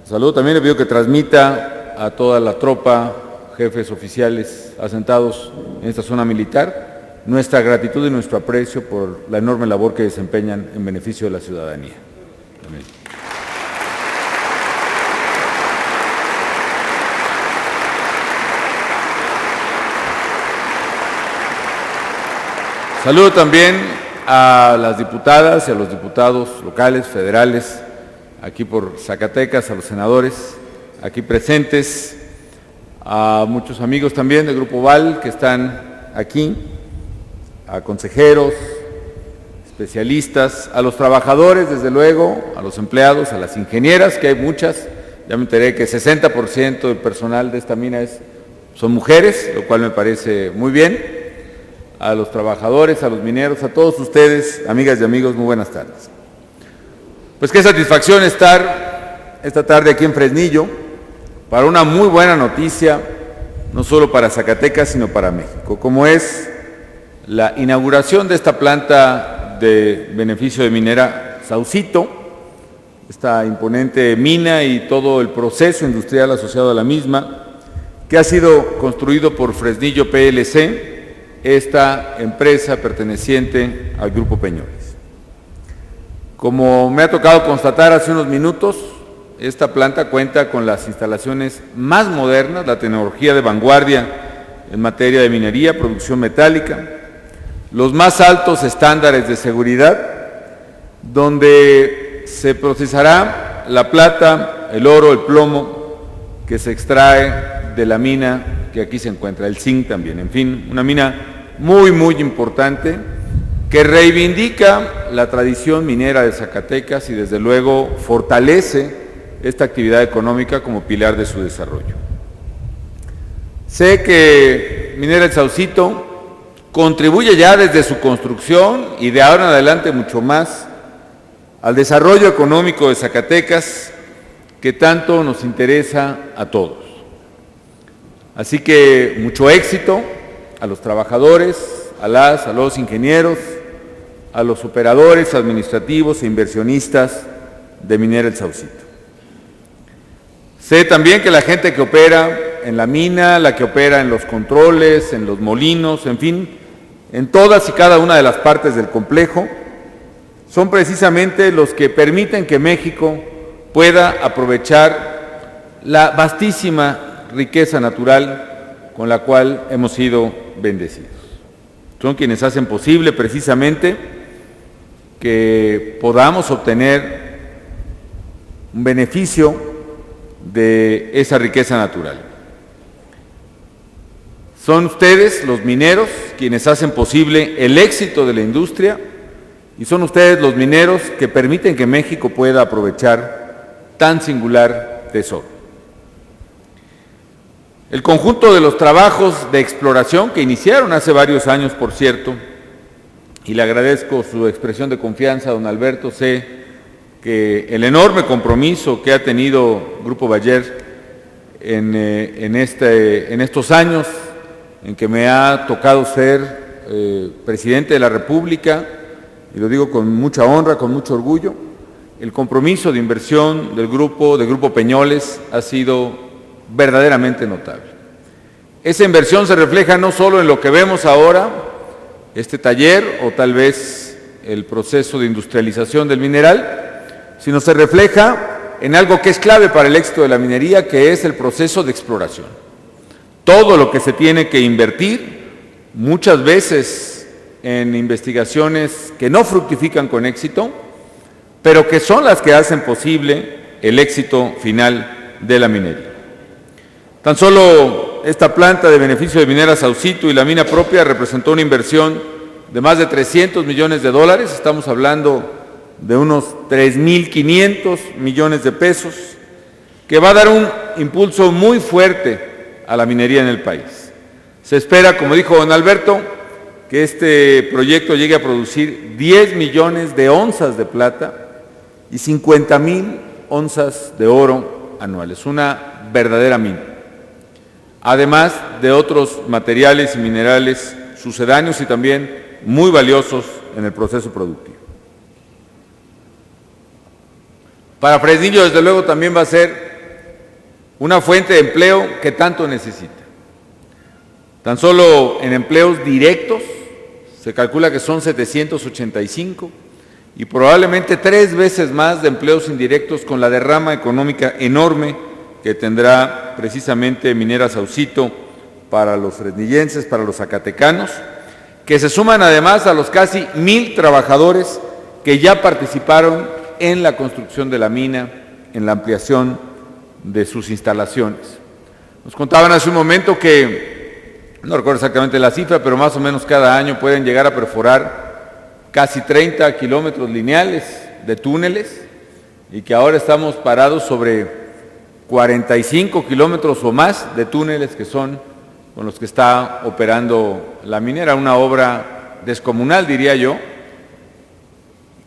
Saludo también, le pido que transmita a toda la tropa, jefes oficiales asentados en esta zona militar, nuestra gratitud y nuestro aprecio por la enorme labor que desempeñan en beneficio de la ciudadanía. Amén. Saludo también a las diputadas y a los diputados locales, federales, aquí por Zacatecas, a los senadores aquí presentes, a muchos amigos también del Grupo VAL que están aquí, a consejeros, especialistas, a los trabajadores, desde luego, a los empleados, a las ingenieras, que hay muchas. Ya me enteré que 60% del personal de esta mina son mujeres, lo cual me parece muy bien. A los trabajadores, a los mineros, a todos ustedes, amigas y amigos, muy buenas tardes. Pues qué satisfacción estar esta tarde aquí en Fresnillo para una muy buena noticia, no solo para Zacatecas, sino para México, como es la inauguración de esta planta de beneficio de minera Saucito, esta imponente mina y todo el proceso industrial asociado a la misma, que ha sido construido por Fresnillo PLC, esta empresa perteneciente al Grupo Peñoles. Como me ha tocado constatar hace unos minutos, esta planta cuenta con las instalaciones más modernas, la tecnología de vanguardia en materia de minería, producción metálica, los más altos estándares de seguridad, donde se procesará la plata, el oro, el plomo que se extrae de la mina que aquí se encuentra, el zinc también, en fin, una mina muy, muy importante que reivindica la tradición minera de Zacatecas y desde luego fortalece esta actividad económica como pilar de su desarrollo. Sé que Minera El Saucito contribuye ya desde su construcción y de ahora en adelante mucho más al desarrollo económico de Zacatecas que tanto nos interesa a todos. Así que mucho éxito a los trabajadores, a los ingenieros, a los operadores administrativos e inversionistas de Minera El Saucito. Sé también que la gente que opera en la mina, la que opera en los controles, en los molinos, en fin, en todas y cada una de las partes del complejo, son precisamente los que permiten que México pueda aprovechar la vastísima riqueza natural con la cual hemos sido bendecidos. Son quienes hacen posible precisamente que podamos obtener un beneficio de esa riqueza natural. Son ustedes, los mineros, quienes hacen posible el éxito de la industria y son ustedes, los mineros, que permiten que México pueda aprovechar tan singular tesoro. El conjunto de los trabajos de exploración que iniciaron hace varios años, por cierto, y le agradezco su expresión de confianza, don Alberto, sé que el enorme compromiso que ha tenido Grupo Bayer en estos años en que me ha tocado ser presidente de la República, y lo digo con mucha honra, con mucho orgullo, el compromiso de inversión del Grupo Peñoles ha sido verdaderamente notable. Esa inversión se refleja no solo en lo que vemos ahora, este taller o tal vez el proceso de industrialización del mineral, sino se refleja en algo que es clave para el éxito de la minería, que es el proceso de exploración. Todo lo que se tiene que invertir, muchas veces en investigaciones que no fructifican con éxito, pero que son las que hacen posible el éxito final de la minería. Tan solo esta planta de beneficio de Minera Saucito y la mina propia representó una inversión de más de $300 millones, estamos hablando de unos 3.500 millones de pesos, que va a dar un impulso muy fuerte a la minería en el país. Se espera, como dijo don Alberto, que este proyecto llegue a producir 10 millones de onzas de plata y 50,000 onzas de oro anuales, una verdadera mina. Además de otros materiales y minerales sucedáneos y también muy valiosos en el proceso productivo. Para Fresnillo, desde luego, también va a ser una fuente de empleo que tanto necesita. Tan solo en empleos directos se calcula que son 785 y probablemente 3 veces más de empleos indirectos con la derrama económica enorme que tendrá precisamente Minera Saucito para los fresnillenses, para los zacatecanos, que se suman además a los casi 1,000 trabajadores que ya participaron en la construcción de la mina, en la ampliación de sus instalaciones. Nos contaban hace un momento que, no recuerdo exactamente la cifra, pero más o menos cada año pueden llegar a perforar casi 30 kilómetros lineales de túneles y que ahora estamos parados sobre 45 kilómetros o más de túneles que son con los que está operando la minera, una obra descomunal, diría yo,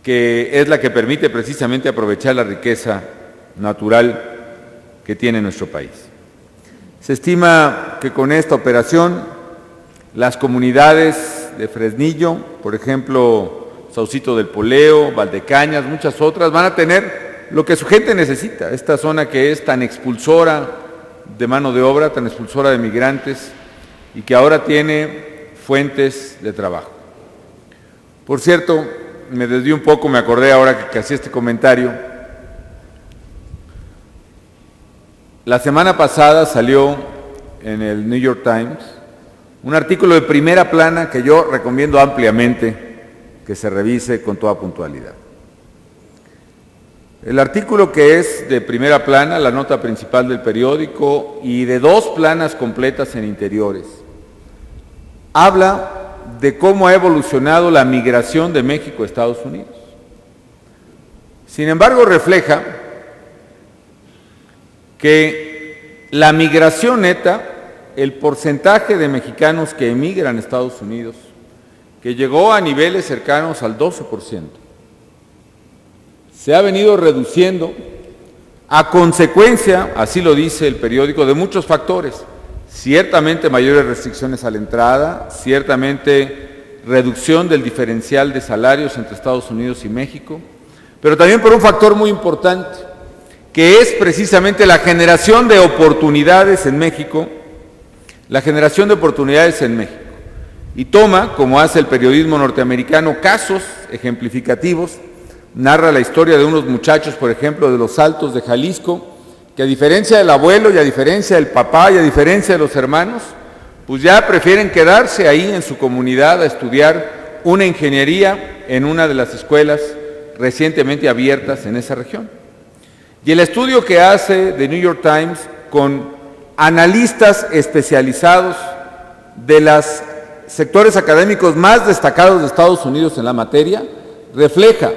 que es la que permite precisamente aprovechar la riqueza natural que tiene nuestro país. Se estima que con esta operación las comunidades de Fresnillo, por ejemplo, Saucito del Poleo, Valdecañas, muchas otras, van a tener lo que su gente necesita, esta zona que es tan expulsora de mano de obra, tan expulsora de migrantes y que ahora tiene fuentes de trabajo. Por cierto, me desvié un poco, me acordé ahora que hacía este comentario. La semana pasada salió en el New York Times un artículo de primera plana que yo recomiendo ampliamente que se revise con toda puntualidad. El artículo, que es de primera plana, la nota principal del periódico y de 2 planas completas en interiores, habla de cómo ha evolucionado la migración de México a Estados Unidos. Sin embargo, refleja que la migración neta, el porcentaje de mexicanos que emigran a Estados Unidos, que llegó a niveles cercanos al 12%, se ha venido reduciendo a consecuencia, así lo dice el periódico, de muchos factores. Ciertamente mayores restricciones a la entrada, ciertamente reducción del diferencial de salarios entre Estados Unidos y México, pero también por un factor muy importante, que es precisamente la generación de oportunidades en México, y toma, como hace el periodismo norteamericano, casos ejemplificativos, narra la historia de unos muchachos, por ejemplo, de Los Altos de Jalisco, que a diferencia del abuelo y a diferencia del papá y a diferencia de los hermanos, pues ya prefieren quedarse ahí en su comunidad a estudiar una ingeniería en una de las escuelas recientemente abiertas en esa región. Y el estudio que hace The New York Times con analistas especializados de los sectores académicos más destacados de Estados Unidos en la materia, refleja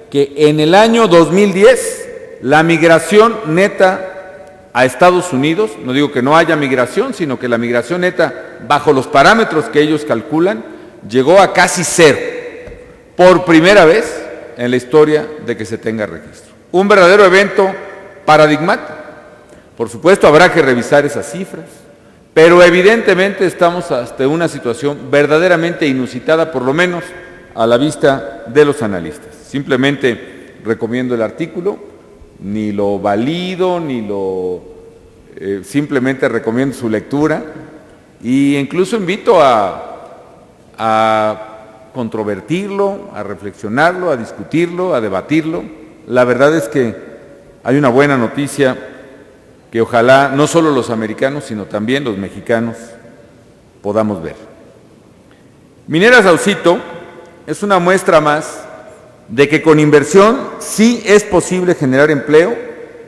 que en el año 2010 la migración neta a Estados Unidos, no digo que no haya migración, sino que la migración neta, bajo los parámetros que ellos calculan, llegó a casi 0, por primera vez en la historia de que se tenga registro. Un verdadero evento paradigmático. Por supuesto, habrá que revisar esas cifras, pero evidentemente estamos ante una situación verdaderamente inusitada, por lo menos a la vista de los analistas. Simplemente recomiendo el artículo, ni lo valido, simplemente recomiendo su lectura e incluso invito a controvertirlo, a reflexionarlo, a discutirlo, a debatirlo. La verdad es que hay una buena noticia que ojalá no solo los americanos, sino también los mexicanos podamos ver. Minera Saucito es una muestra más de que con inversión sí es posible generar empleo,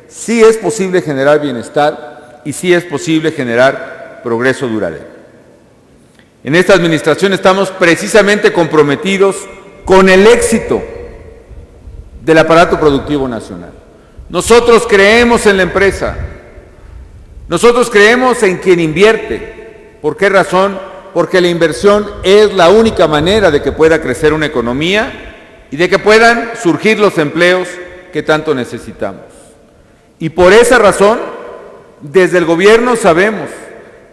sí es posible generar bienestar y sí es posible generar progreso duradero. En esta administración estamos precisamente comprometidos con el éxito del aparato productivo nacional. Nosotros creemos en la empresa, nosotros creemos en quien invierte. ¿Por qué razón? Porque la inversión es la única manera de que pueda crecer una economía y de que puedan surgir los empleos que tanto necesitamos. Y por esa razón, desde el gobierno sabemos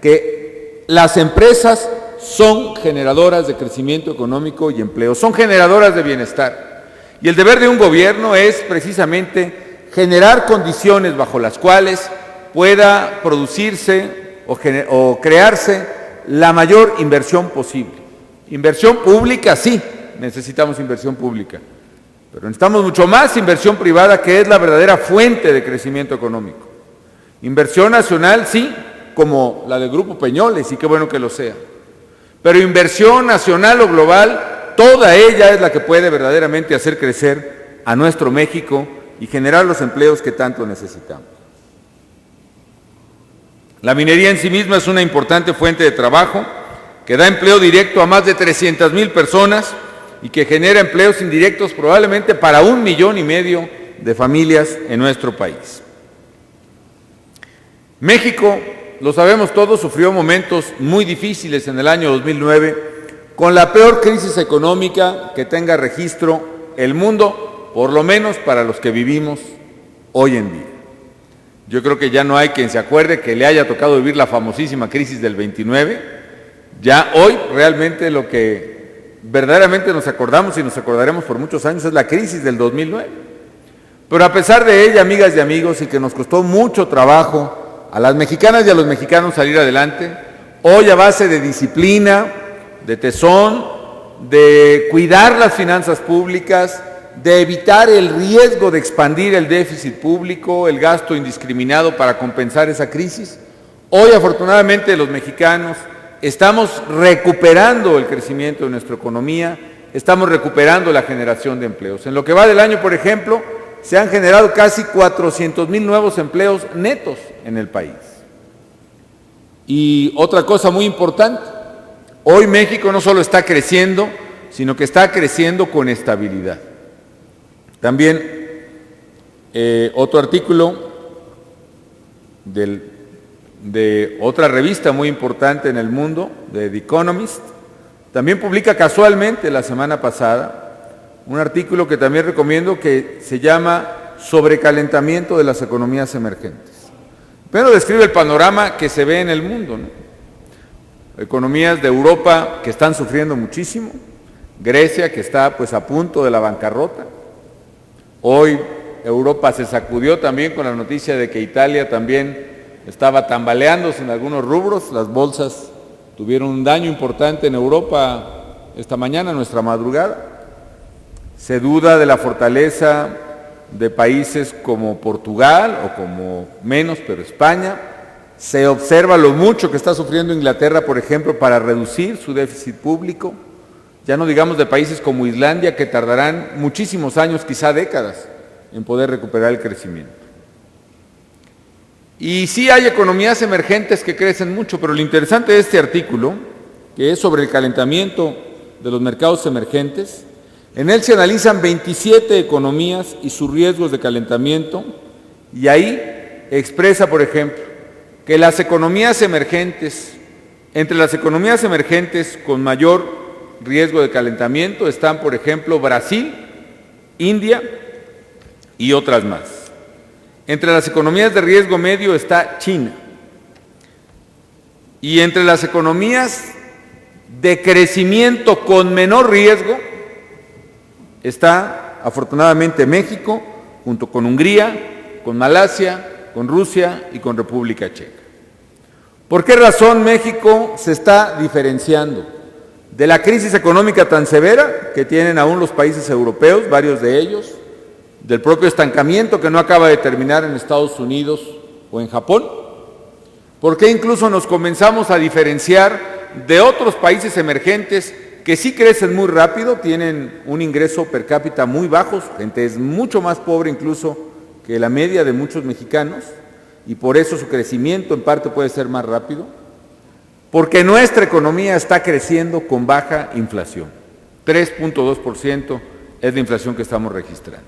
que las empresas son generadoras de crecimiento económico y empleo, son generadoras de bienestar. Y el deber de un gobierno es precisamente generar condiciones bajo las cuales pueda producirse o crearse la mayor inversión posible. Inversión pública, sí, necesitamos inversión pública, pero necesitamos mucho más inversión privada, que es la verdadera fuente de crecimiento económico. Inversión nacional, sí, como la del Grupo Peñoles, y qué bueno que lo sea. Pero inversión nacional o global, toda ella es la que puede verdaderamente hacer crecer a nuestro México y generar los empleos que tanto necesitamos. La minería en sí misma es una importante fuente de trabajo que da empleo directo a más de 300,000 personas y que genera empleos indirectos probablemente para 1,5 millones de familias en nuestro país. México, lo sabemos todos, sufrió momentos muy difíciles en el año 2009, con la peor crisis económica que tenga registro el mundo, por lo menos para los que vivimos hoy en día. Yo creo que ya no hay quien se acuerde que le haya tocado vivir la famosísima crisis del 29. Ya hoy realmente lo que verdaderamente nos acordamos y nos acordaremos por muchos años es la crisis del 2009. Pero a pesar de ella, amigas y amigos, y que nos costó mucho trabajo a las mexicanas y a los mexicanos salir adelante, hoy a base de disciplina, de tesón, de cuidar las finanzas públicas, de evitar el riesgo de expandir el déficit público, el gasto indiscriminado para compensar esa crisis, hoy afortunadamente los mexicanos estamos recuperando el crecimiento de nuestra economía, estamos recuperando la generación de empleos. En lo que va del año, por ejemplo, se han generado casi 400,000 nuevos empleos netos en el país. Y otra cosa muy importante, hoy México no solo está creciendo, sino que está creciendo con estabilidad. También otro artículo de otra revista muy importante en el mundo, de The Economist, también publica casualmente la semana pasada un artículo que también recomiendo, que se llama Sobrecalentamiento de las economías emergentes. Pero describe el panorama que se ve en el mundo, ¿no? Economías de Europa que están sufriendo muchísimo, Grecia que está pues a punto de la bancarrota. Hoy Europa se sacudió también con la noticia de que Italia también estaba tambaleándose en algunos rubros. Las bolsas tuvieron un daño importante en Europa esta mañana, nuestra madrugada. Se duda de la fortaleza de países como Portugal o como menos, pero España. Se observa lo mucho que está sufriendo Inglaterra, por ejemplo, para reducir su déficit público. Ya no digamos de países como Islandia, que tardarán muchísimos años, quizá décadas, en poder recuperar el crecimiento. Y sí hay economías emergentes que crecen mucho, pero lo interesante de este artículo, que es sobre el calentamiento de los mercados emergentes, en él se analizan 27 economías y sus riesgos de calentamiento, y ahí expresa, por ejemplo, que las economías emergentes, entre las economías emergentes con mayor riesgo de calentamiento están, por ejemplo, Brasil, India y otras más. Entre las economías de riesgo medio está China. Y entre las economías de crecimiento con menor riesgo está, afortunadamente, México, junto con Hungría, con Malasia, con Rusia y con República Checa. ¿Por qué razón México se está diferenciando de la crisis económica tan severa que tienen aún los países europeos, varios de ellos, del propio estancamiento que no acaba de terminar en Estados Unidos o en Japón? ¿Por qué incluso nos comenzamos a diferenciar de otros países emergentes que sí crecen muy rápido, tienen un ingreso per cápita muy bajo, su gente es mucho más pobre incluso que la media de muchos mexicanos, y por eso su crecimiento en parte puede ser más rápido? Porque nuestra economía está creciendo con baja inflación. 3.2% es la inflación que estamos registrando.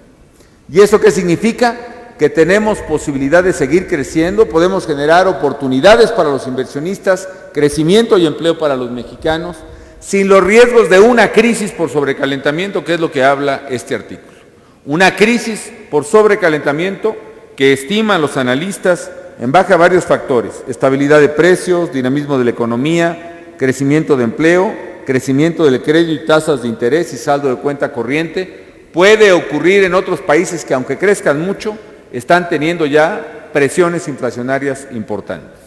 ¿Y eso qué significa? Que tenemos posibilidad de seguir creciendo, podemos generar oportunidades para los inversionistas, crecimiento y empleo para los mexicanos, sin los riesgos de una crisis por sobrecalentamiento, que es lo que habla este artículo. Una crisis por sobrecalentamiento que estiman los analistas en base a varios factores: estabilidad de precios, dinamismo de la economía, crecimiento de empleo, crecimiento del crédito y tasas de interés y saldo de cuenta corriente. Puede ocurrir en otros países que, aunque crezcan mucho, están teniendo ya presiones inflacionarias importantes.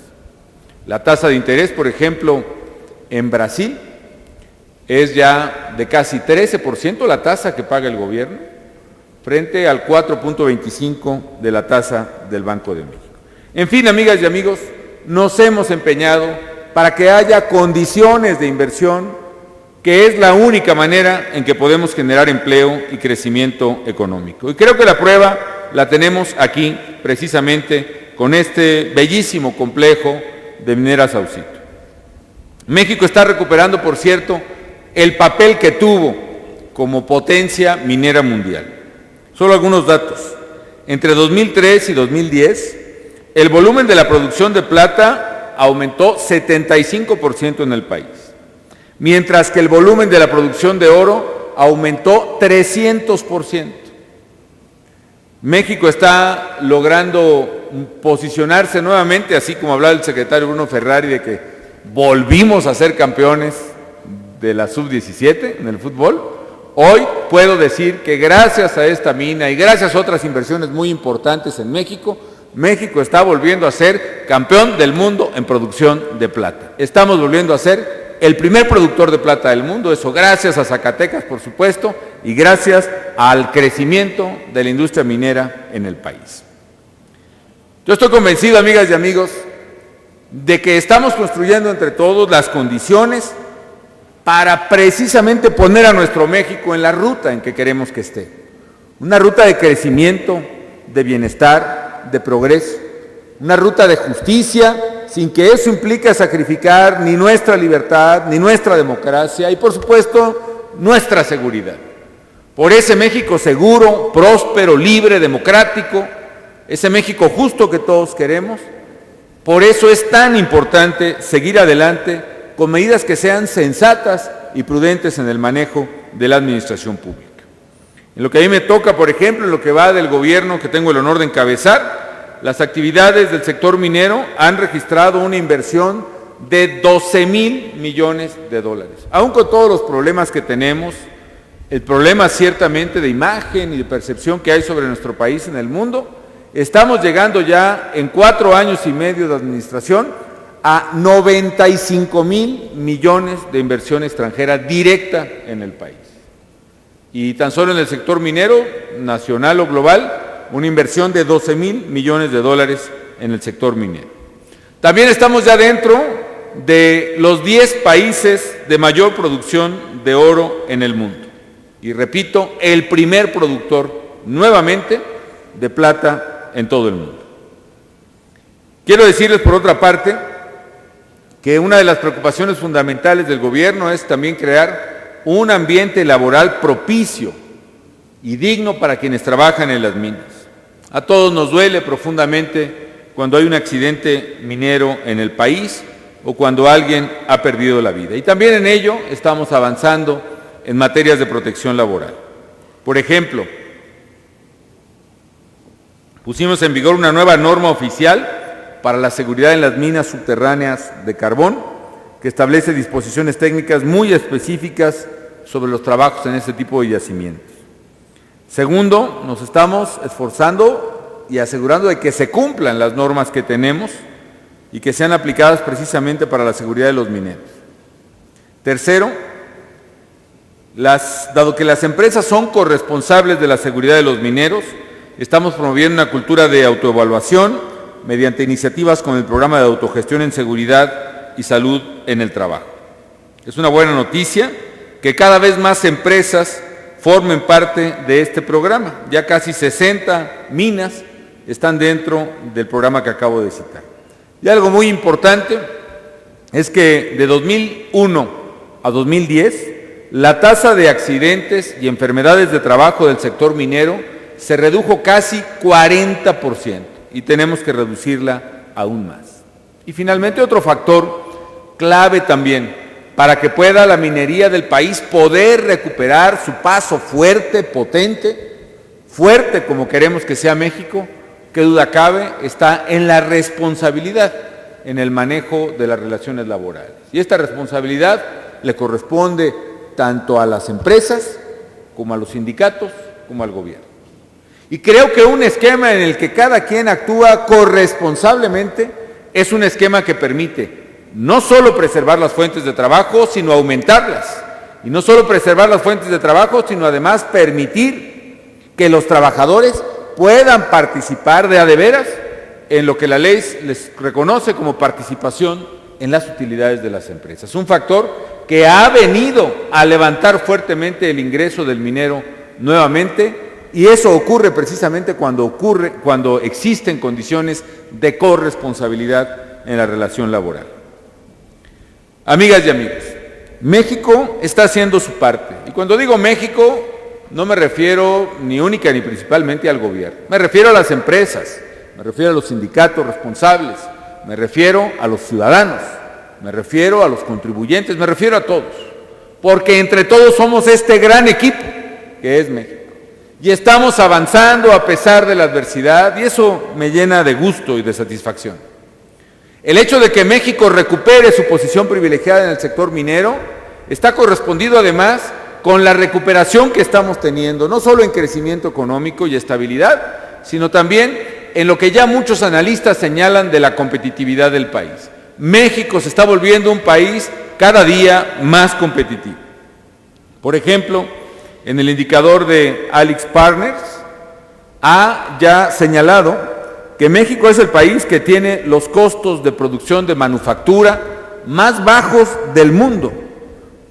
La tasa de interés, por ejemplo, en Brasil, es ya de casi 13% la tasa que paga el gobierno, frente al 4.25% de la tasa del Banco de México. En fin, amigas y amigos, nos hemos empeñado para que haya condiciones de inversión, que es la única manera en que podemos generar empleo y crecimiento económico. Y creo que la prueba la tenemos aquí, precisamente, con este bellísimo complejo de Minera Saucito. México está recuperando, por cierto, el papel que tuvo como potencia minera mundial. Solo algunos datos. Entre 2003 y 2010, el volumen de la producción de plata aumentó 75% en el país, mientras que el volumen de la producción de oro aumentó 300%. México está logrando posicionarse nuevamente, así como hablaba el secretario Bruno Ferrari de que volvimos a ser campeones de la sub-17 en el fútbol. Hoy puedo decir que gracias a esta mina y gracias a otras inversiones muy importantes en México, México está volviendo a ser campeón del mundo en producción de plata. Estamos volviendo a ser el primer productor de plata del mundo, eso gracias a Zacatecas, por supuesto, y gracias al crecimiento de la industria minera en el país. Yo estoy convencido, amigas y amigos, de que estamos construyendo entre todos las condiciones para precisamente poner a nuestro México en la ruta en que queremos que esté. Una ruta de crecimiento, de bienestar, de progreso, una ruta de justicia, sin que eso implique sacrificar ni nuestra libertad, ni nuestra democracia y, por supuesto, nuestra seguridad. Por ese México seguro, próspero, libre, democrático, ese México justo que todos queremos, por eso es tan importante seguir adelante con medidas que sean sensatas y prudentes en el manejo de la administración pública. En lo que a mí me toca, por ejemplo, en lo que va del gobierno que tengo el honor de encabezar, las actividades del sector minero han registrado una inversión de 12,000 millones de dólares. Aún con todos los problemas que tenemos, el problema ciertamente de imagen y de percepción que hay sobre nuestro país en el mundo, estamos llegando ya en 4 años y medio de administración a 95,000 millones de inversión extranjera directa en el país. Y tan solo en el sector minero, nacional o global, una inversión de 12,000 millones de dólares en el sector minero. También estamos ya dentro de los 10 países de mayor producción de oro en el mundo. Y repito, el primer productor, nuevamente, de plata en todo el mundo. Quiero decirles, por otra parte, que una de las preocupaciones fundamentales del gobierno es también crear un ambiente laboral propicio y digno para quienes trabajan en las minas. A todos nos duele profundamente cuando hay un accidente minero en el país o cuando alguien ha perdido la vida. Y también en ello estamos avanzando en materias de protección laboral. Por ejemplo, pusimos en vigor una nueva norma oficial para la seguridad en las minas subterráneas de carbón, que establece disposiciones técnicas muy específicas sobre los trabajos en este tipo de yacimientos. Segundo, nos estamos esforzando y asegurando de que se cumplan las normas que tenemos y que sean aplicadas precisamente para la seguridad de los mineros. Tercero, dado que las empresas son corresponsables de la seguridad de los mineros, estamos promoviendo una cultura de autoevaluación mediante iniciativas con el programa de autogestión en seguridad y salud en el trabajo. Es una buena noticia que cada vez más empresas formen parte de este programa. Ya casi 60 minas están dentro del programa que acabo de citar. Y algo muy importante es que de 2001 a 2010, la tasa de accidentes y enfermedades de trabajo del sector minero se redujo casi 40%. Y tenemos que reducirla aún más. Y finalmente otro factor clave también para que pueda la minería del país poder recuperar su paso fuerte, potente, fuerte como queremos que sea México, qué duda cabe, está en la responsabilidad en el manejo de las relaciones laborales. Y esta responsabilidad le corresponde tanto a las empresas como a los sindicatos como al gobierno. Y creo que un esquema en el que cada quien actúa corresponsablemente es un esquema que permite no solo preservar las fuentes de trabajo, sino aumentarlas. Y no solo preservar las fuentes de trabajo, sino además permitir que los trabajadores puedan participar de a de veras en lo que la ley les reconoce como participación en las utilidades de las empresas. Un factor que ha venido a levantar fuertemente el ingreso del minero nuevamente, y eso ocurre precisamente cuando existen condiciones de corresponsabilidad en la relación laboral. Amigas y amigos, México está haciendo su parte. Y cuando digo México, no me refiero ni única ni principalmente al gobierno. Me refiero a las empresas, me refiero a los sindicatos responsables, me refiero a los ciudadanos, me refiero a los contribuyentes, me refiero a todos. Porque entre todos somos este gran equipo que es México. Y estamos avanzando a pesar de la adversidad, y eso me llena de gusto y de satisfacción. El hecho de que México recupere su posición privilegiada en el sector minero está correspondido además con la recuperación que estamos teniendo, no solo en crecimiento económico y estabilidad, sino también en lo que ya muchos analistas señalan de la competitividad del país. México se está volviendo un país cada día más competitivo. Por ejemplo, en el indicador de AlixPartners ha ya señalado que México es el país que tiene los costos de producción de manufactura más bajos del mundo,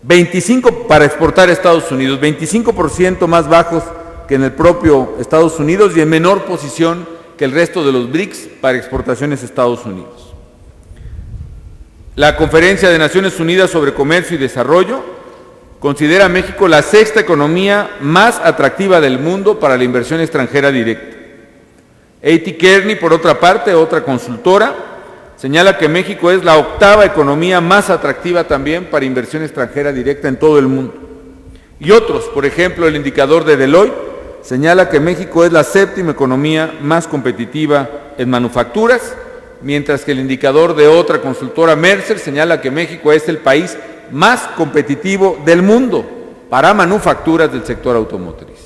25 para exportar a Estados Unidos, 25% más bajos que en el propio Estados Unidos y en menor posición que el resto de los BRICS para exportaciones a Estados Unidos. La Conferencia de Naciones Unidas sobre Comercio y Desarrollo considera a México la sexta economía más atractiva del mundo para la inversión extranjera directa. A.T. Kearney, por otra parte, otra consultora, señala que México es la octava economía más atractiva también para inversión extranjera directa en todo el mundo. Y otros, por ejemplo, el indicador de Deloitte señala que México es la séptima economía más competitiva en manufacturas, mientras que el indicador de otra consultora, Mercer, señala que México es el país más competitivo del mundo para manufacturas del sector automotriz.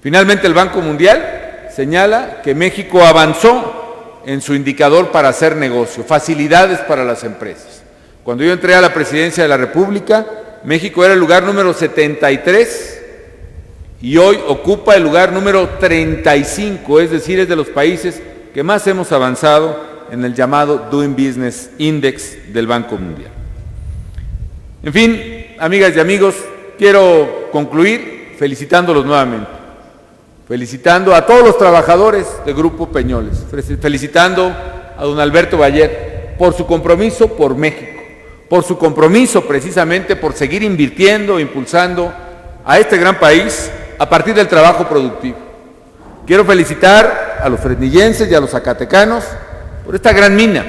Finalmente, el Banco Mundial señala que México avanzó en su indicador para hacer negocio, facilidades para las empresas. Cuando yo entré a la presidencia de la República, México era el lugar número 73 y hoy ocupa el lugar número 35, es decir, es de los países que más hemos avanzado en el llamado Doing Business Index del Banco Mundial. En fin, amigas y amigos, quiero concluir felicitándolos nuevamente. Felicitando a todos los trabajadores de Grupo Peñoles, felicitando a don Alberto Bayer por su compromiso por México, por su compromiso precisamente por seguir invirtiendo, impulsando a este gran país a partir del trabajo productivo. Quiero felicitar a los fresnillenses y a los zacatecanos por esta gran mina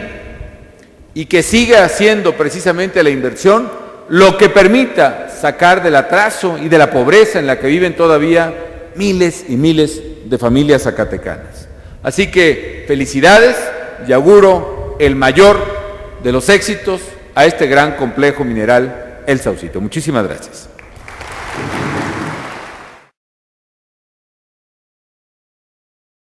y que siga haciendo precisamente la inversión lo que permita sacar del atraso y de la pobreza en la que viven todavía miles y miles de familias zacatecanas. Así que felicidades y auguro el mayor de los éxitos a este gran complejo mineral, El Saucito. Muchísimas gracias.